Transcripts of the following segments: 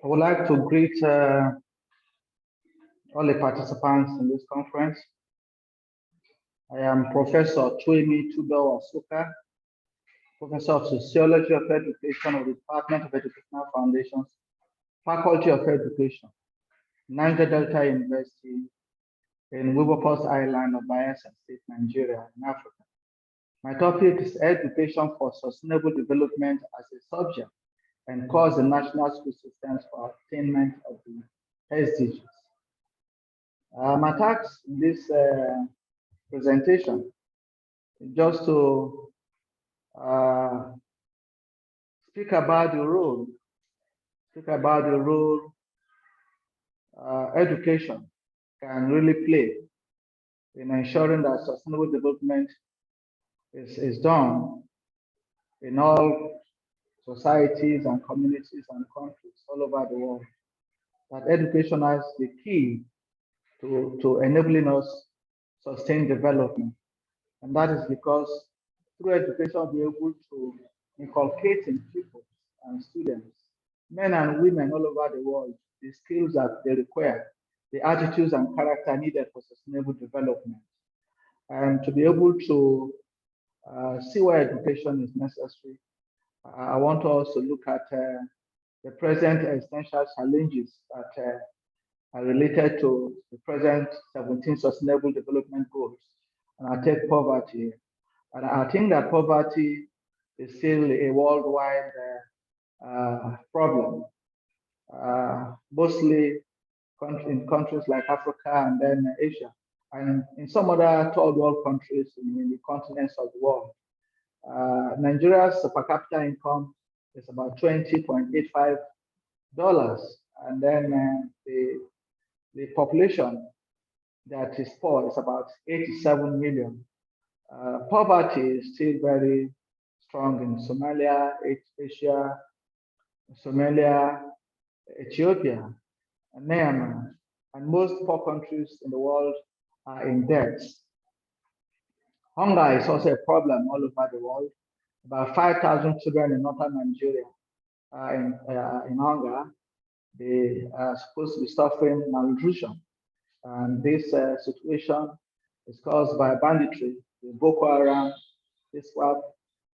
I would like to greet all the participants in this conference. I am Professor Tuemi Tudou Asuka, Professor of Sociology of Education of the Department of Educational Foundations, Faculty of Education, Niger Delta University in Wilberforce Island of Bayelsa State, Nigeria, in Africa. My topic is Education for Sustainable Development as a subject and course in national school systems for attainment of the SDGs. My task in this presentation is just to speak about the role education can really play in ensuring that sustainable development is done in all societies and communities and countries all over the world. That education has the key to enabling us sustain development. And that is because through education, we'll be able to inculcate in people and students, men and women all over the world, the skills that they require, the attitudes and character needed for sustainable development. And to be able to see where education is necessary, I want to also look at the present essential challenges that are related to the present 17 Sustainable Development Goals. And I take poverty. And I think that poverty is still a worldwide problem, mostly in countries like Africa and then Asia, and in some other third world countries in the continents of the world. Nigeria's per capita income is about $20.85, and then the population that is poor is about 87 million. Poverty is still very strong in Somalia, Asia, Somalia, Ethiopia, and Myanmar, and most poor countries in the world are in debt. Hunger is also a problem all over the world. About 5,000 children in northern Nigeria are in hunger. They are supposed to be suffering malnutrition. And this situation is caused by banditry, the Boko Haram, ISWAP,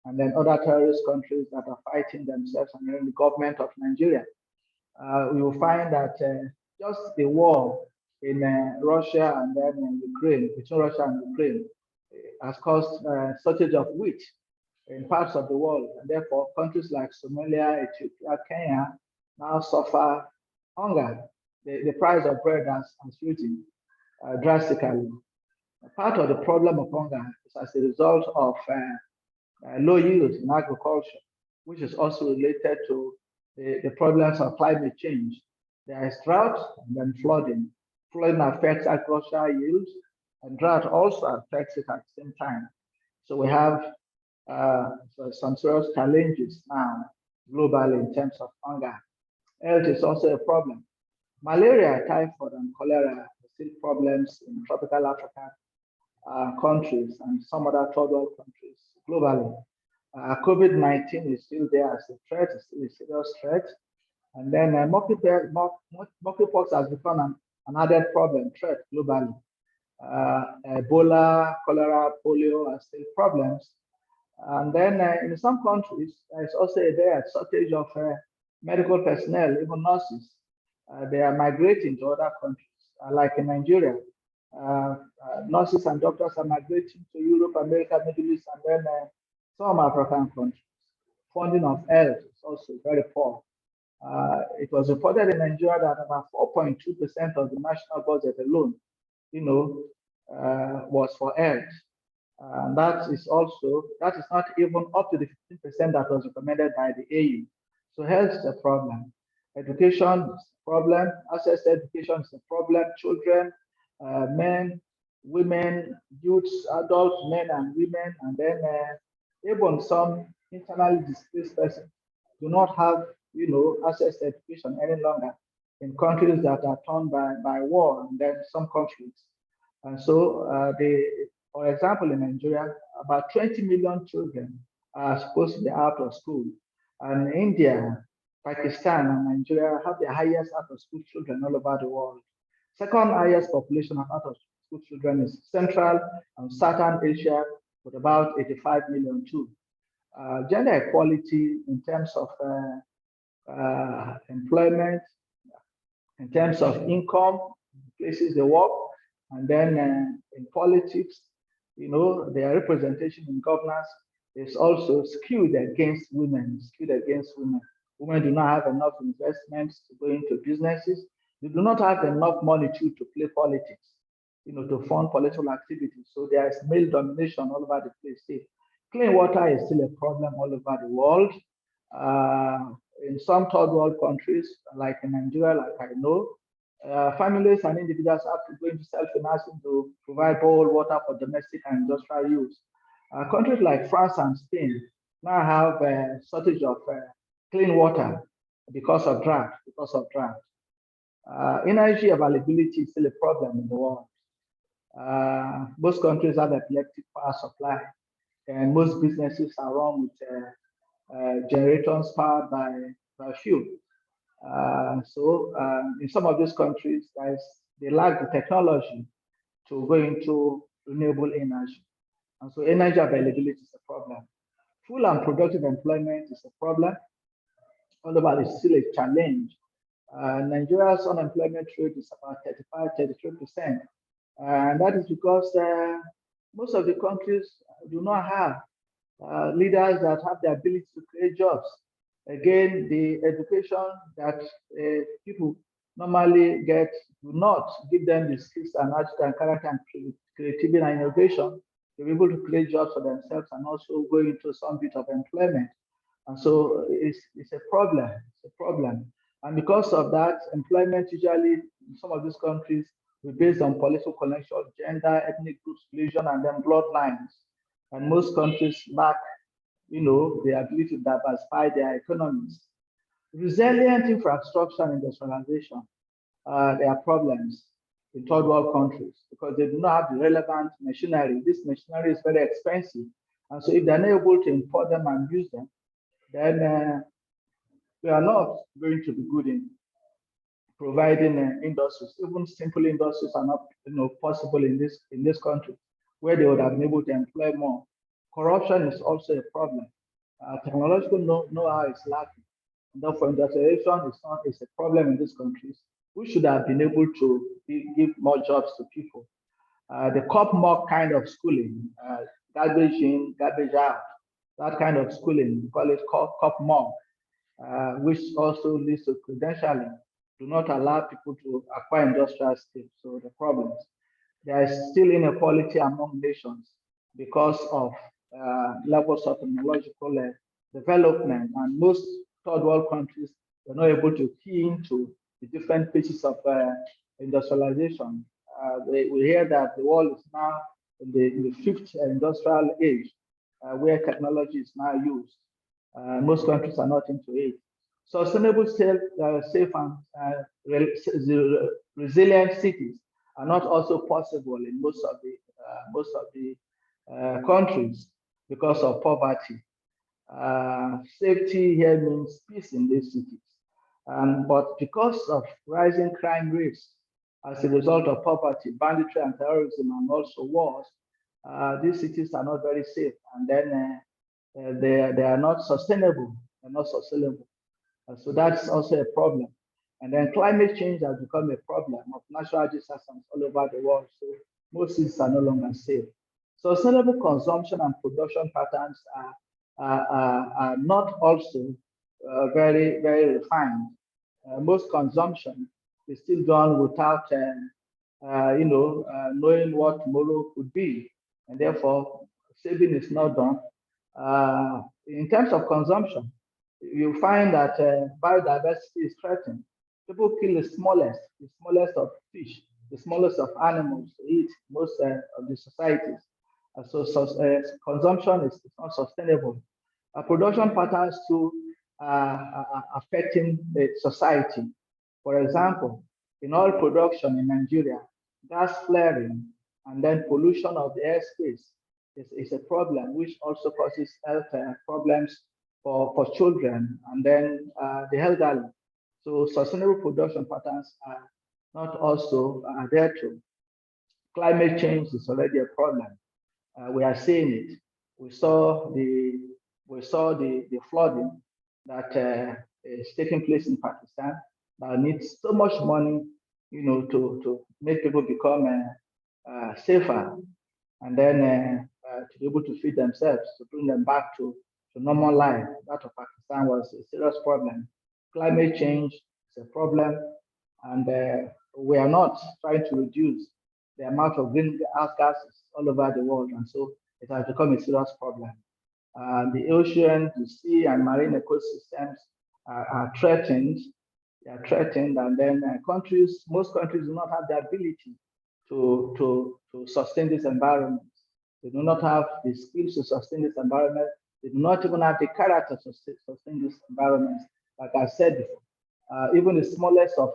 and then other terrorist countries that are fighting themselves and the government of Nigeria. We will find that just the war in Russia and then in Ukraine, between Russia and Ukraine, has caused shortage of wheat in parts of the world. And therefore, countries like Somalia, Ethiopia, Kenya now suffer hunger. The price of bread has risen drastically. Part of the problem of hunger is as a result of low yields in agriculture, which is also related to the problems of climate change. There is drought and then flooding. Flooding affects agricultural yields, and drought also affects it at the same time. So we have some serious challenges now globally in terms of hunger. Health is also a problem. Malaria, typhoid, and cholera are still problems in tropical Africa countries and some other third world countries globally. COVID-19 is still there as a threat, it's still a serious threat. And then monkeypox has become an added problem, threat globally. Ebola, cholera, polio are still problems. And then in some countries, there's also a shortage of medical personnel, even nurses. They are migrating to other countries, like in Nigeria. Nurses and doctors are migrating to Europe, America, Middle East, and then some African countries. Funding of health is also very poor. It was reported in Nigeria that about 4.2% of the national budget alone, was for health. And that is not even up to the 15% that was recommended by the AU. So health is a problem. Education is a problem. Access to education is a problem. Children, men, women, youths, adults, men and women, and then even some internally displaced persons do not have, access to education any longer in countries that are torn by war, and then some conflicts. And so, for example, in Nigeria, about 20 million children are supposed to be out of school. And in India, Pakistan and Nigeria have the highest out-of-school children all over the world. Second highest population of out-of-school children is Central and Southern Asia with about 85 million too. Gender equality in terms of employment, in terms of income, places they work, and then in politics, their representation in governance is also skewed against women, Women do not have enough investments to go into businesses. They do not have enough money to play politics, to fund political activities. So there is male domination all over the place. See, clean water is still a problem all over the world. In some third world countries, like in Nigeria, like I know, families and individuals have to go into self-financing to provide boiled water for domestic and industrial use. Countries like France and Spain now have a shortage of clean water because of drought. Energy availability is still a problem in the world. Most countries have electric power supply, and most businesses are run with generators powered by fuel. In some of these countries, they lack the technology to go into renewable energy. And so energy availability is a problem. Full and productive employment is a problem. All over is still a challenge. Nigeria's unemployment rate is about 33%. And that is because most of the countries do not have leaders that have the ability to create jobs. Again, the education that people normally get do not give them the skills and attitude and character and creativity and innovation to be able to create jobs for themselves and also go into some bit of employment. And so it's a problem. It's a problem. And because of that, employment usually in some of these countries will be based on political connection, gender, ethnic groups, religion, and then bloodlines. And most countries lack, the ability to diversify their economies. Resilient infrastructure and industrialization, there are problems in third world countries because they do not have the relevant machinery. This machinery is very expensive. And so if they're not able to import them and use them, then we are not going to be good in providing industries. Even simple industries are not possible in this country where they would have been able to employ more. Corruption is also a problem. Technological know-how is lacking. And therefore, industrialization is a problem in these countries. We should have been able to give more jobs to people. The cop-mock kind of schooling, garbage in, garbage out, that kind of schooling, we call it cop-mock, which also leads to credentialing, do not allow people to acquire industrial skills. So the problems. There is still inequality among nations because of levels of technological development, and most third world countries were not able to key into the different phases of industrialization. We hear that the world is now in the fifth industrial age, where technology is now used. Most countries are not into it. Sustainable, safe, and resilient cities are not also possible in most of the countries because of poverty. Safety here means peace in these cities. But because of rising crime rates as a result of poverty, banditry, and terrorism, and also wars, these cities are not very safe, and then they are not sustainable. They're not sustainable. So that's also a problem. And then climate change has become a problem of natural disasters all over the world. So most cities are no longer safe. Sustainable consumption and production patterns are not also very, very refined. Most consumption is still done without, knowing what tomorrow could be, and therefore saving is not done. In terms of consumption, you find that biodiversity is threatened. People kill the smallest of fish, the smallest of animals to eat most of the societies. Consumption is not sustainable. Production patterns too are affecting the society. For example, in oil production in Nigeria, gas flaring and then pollution of the airspace is a problem, which also causes health problems for children, and then the elderly. So sustainable production patterns are not also there too. Climate change is already a problem. We are seeing it. We saw the flooding that is taking place in Pakistan that needs so much money, to make people become safer, and then to be able to feed themselves, to bring them back to normal life. That of Pakistan was a serious problem. Climate change is a problem, and we are not trying to reduce the amount of greenhouse gases all over the world, and so it has become a serious problem. The ocean, the sea, and marine ecosystems are threatened. They are threatened, and then most countries do not have the ability to sustain this environment. They do not have the skills to sustain this environment. They do not even have the character to sustain this environment. Like I said before, even the smallest of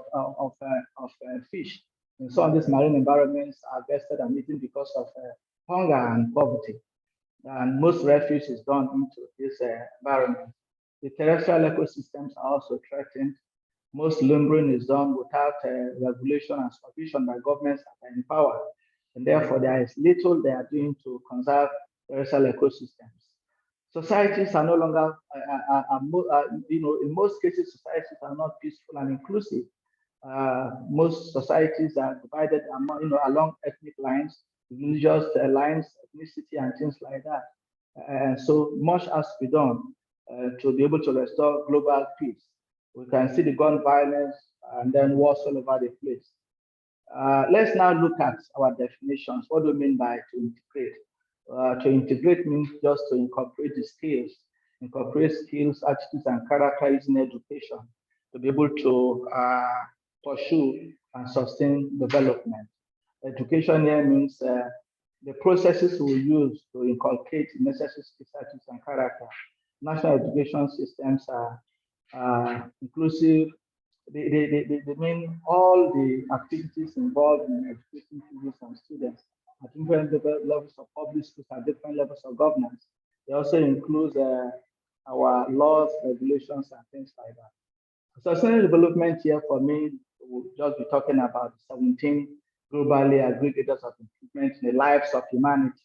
fish in some of these marine environments are vested and eaten because of hunger and poverty. And most refuge is done into this environment. The terrestrial ecosystems are also threatened. Most lumbering is done without regulation and supervision by governments that are in power. And therefore, there is little they are doing to conserve terrestrial ecosystems. Societies are no longer, in most cases, societies are not peaceful and inclusive. Most societies are divided along ethnic lines, religious lines, ethnicity, and things like that. And so much has to be done to be able to restore global peace. We can see the gun violence and then wars all over the place. Let's now look at our definitions. What do we mean by to integrate? To integrate means just to incorporate the skills, attitudes, and character in education to be able to pursue and sustain development. Education here means the processes we use to inculcate necessary skills, attitudes, and character. National education systems are inclusive. They mean all the activities involved in educating students and students at different levels of public schools and different levels of governance. They also include our laws, regulations, and things like that. Sustainable development here for me, we'll just be talking about 17 globally agreed areas of improvement in the lives of humanity.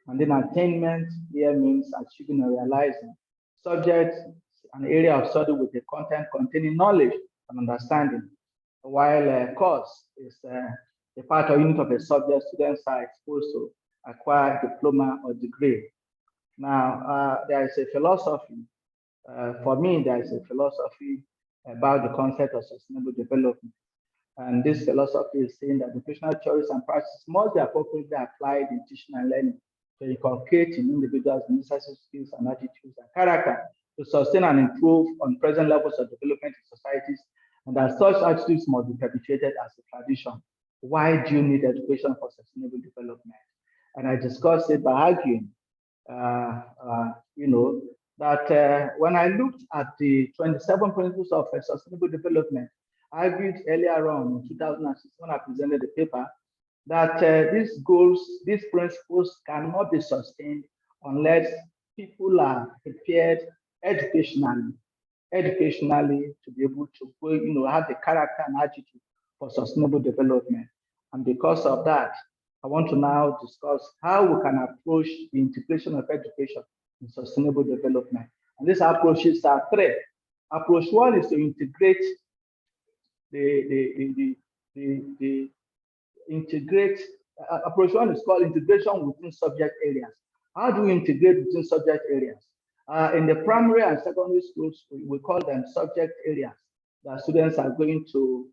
And then attainment here means achieving or realizing. Subject, an area of study with a content containing knowledge and understanding, while course is a part or unit of a subject students are exposed to acquire diploma or degree. Now, there is a philosophy. For me, there is a philosophy about the concept of sustainable development. And this philosophy is saying that educational theories and practices must be appropriately applied in teaching and learning to inculcate in individuals necessary skills and attitudes and character to sustain and improve on present levels of development in societies, and that such attitudes must be perpetuated as a tradition. Why do you need education for sustainable development? And I discussed it by arguing, that when I looked at the 27 principles of sustainable development, I argued earlier on in 2006 when I presented the paper that these goals, these principles cannot be sustained unless people are prepared educationally to be able to have the character and attitude for sustainable development. And because of that, I want to now discuss how we can approach the integration of education in sustainable development. And these approaches are three. Approach one is to integrate approach one is called integration within subject areas. How do we integrate within subject areas? In the primary and secondary schools, we call them subject areas that students are going to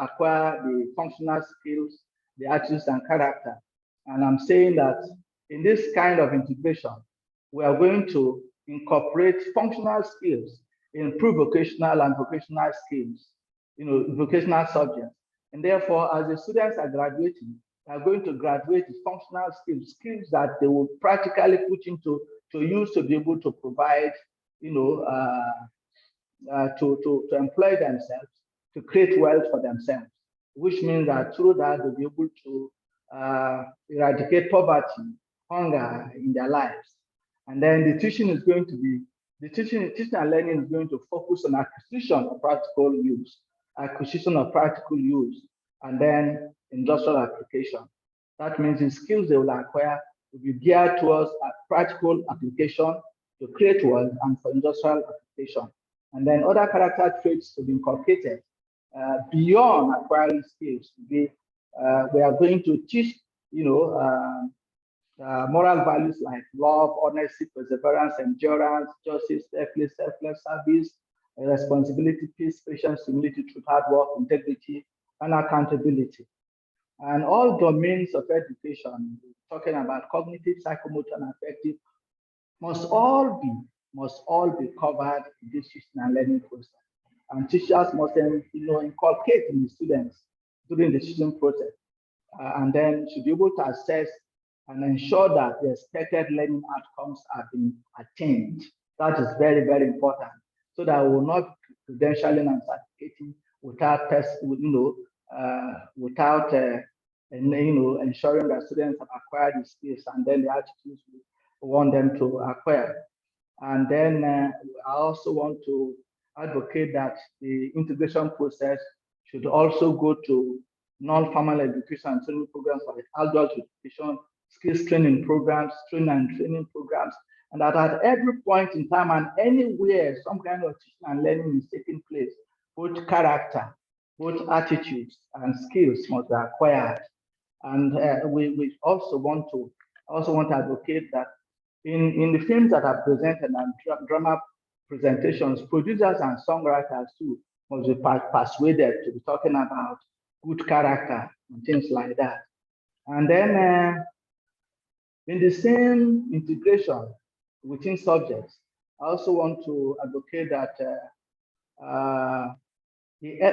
acquire the functional skills, the attitudes and character. And I'm saying that in this kind of integration, we are going to incorporate functional skills in pre-vocational and vocational skills, vocational subjects. And therefore, as the students are graduating, they are going to graduate with functional skills that they will practically put into use to be able to provide, to employ themselves, to create wealth for themselves, which means that through that they'll be able to eradicate poverty, hunger in their lives. And then the tuition is going to be The teaching and learning is going to focus on acquisition of practical use, and then industrial application. That means the skills they will acquire will be geared towards practical application to create wealth and for industrial application. And then other character traits to be inculcated beyond acquiring skills. We are going to teach, moral values like love, honesty, perseverance, endurance, justice, selfless service, responsibility, peace, patience, humility, truth, hard work, integrity, and accountability. And all domains of education, talking about cognitive, psychomotor, and affective, must all be covered in this teaching and learning process. And teachers must inculcate in the students during the teaching process, and then should be able to assess and ensure that the expected learning outcomes are being attained. That is very, very important, so that we will not be credentialing and certificating without ensuring that students have acquired the skills and then the attitudes we want them to acquire. And then I also want to advocate that the integration process should also go to non-formal education and training programs like adult education, skills training programs, training and training programs, and that at every point in time and anywhere some kind of teaching and learning is taking place, both character, both attitudes and skills must be acquired. And we also want to advocate that in the films that are presented and drama presentations, producers and songwriters too must be persuaded to be talking about good character and things like that. And then in the same integration within subjects, I also want to advocate that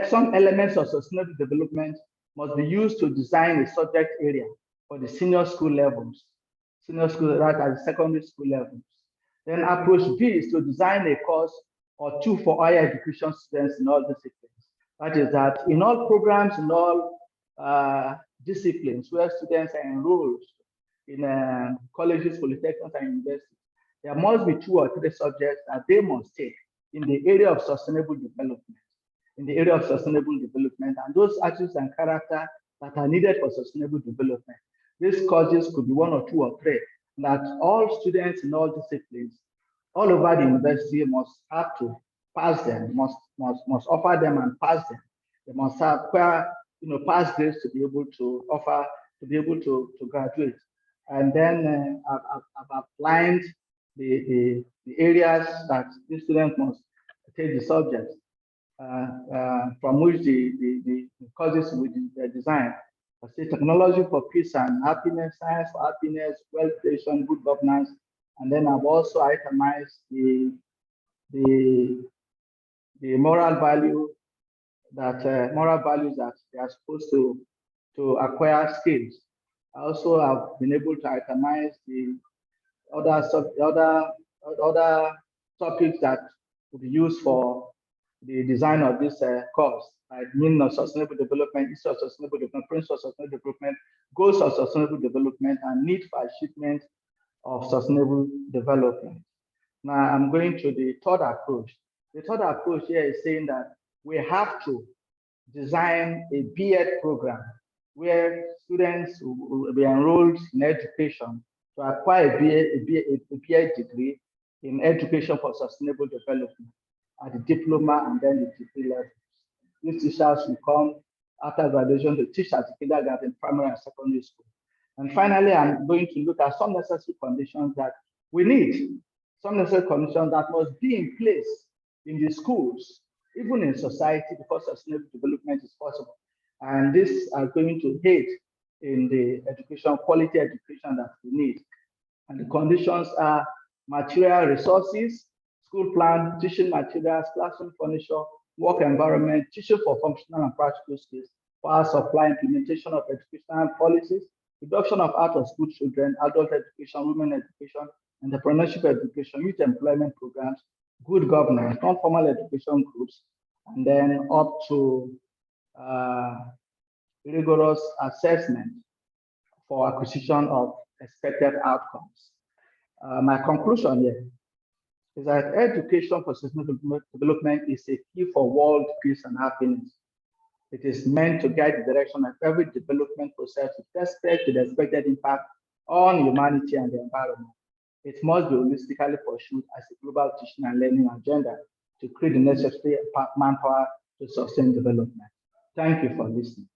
some elements of sustainable development must be used to design a subject area for the senior school levels, right at the secondary school levels. Then approach B is to design a course or two for higher education students in all disciplines. That is that in all programs, in all disciplines where students are enrolled in colleges, polytechnics, and universities, there must be 2 or 3 subjects that they must take in the area of sustainable development. And those attitudes and character that are needed for sustainable development. These courses could be 1 or 2 or 3, that all students in all disciplines, all over the university must have to pass them, must offer them and pass them. They must have pass grades to be able to offer, to be able to graduate. And then I've outlined the areas that the students must take the subjects from which the courses will be designed. I say technology for peace and happiness, science for happiness, wealth creation, good governance, and then I've also itemized the moral values that they are supposed to acquire skills. I also have been able to itemize the other topics that will be used for the design of this course, like meaning of sustainable development, issue of sustainable development, principles of sustainable development, goals of sustainable development, and need for achievement of sustainable development. Now I'm going to the third approach. The third approach here is saying that we have to design a B.Ed program where students will be enrolled in education to acquire a B.Ed degree in education for sustainable development at the diploma and then the degree levels. These teachers will come after graduation to teach at the kindergarten, primary, and secondary school. And finally, I'm going to look at some necessary conditions that we need, some necessary conditions that must be in place in the schools, even in society, because sustainable development is possible. And these are going to aid in the education, quality education that we need. And the conditions are material resources, school plan, teaching materials, classroom furniture, work environment, teaching for functional and practical skills, power supply, implementation of educational policies, reduction of out-of-school children, adult education, women education, entrepreneurship education, youth employment programs, good governance, non-formal education groups, and then up to rigorous assessment for acquisition of expected outcomes. My conclusion here is that education for sustainable development is a key for world peace and happiness. It is meant to guide the direction of every development process with respect to the expected impact on humanity and the environment. It must be holistically pursued as a global teaching and learning agenda to create the necessary manpower to sustain development. Thank you for listening.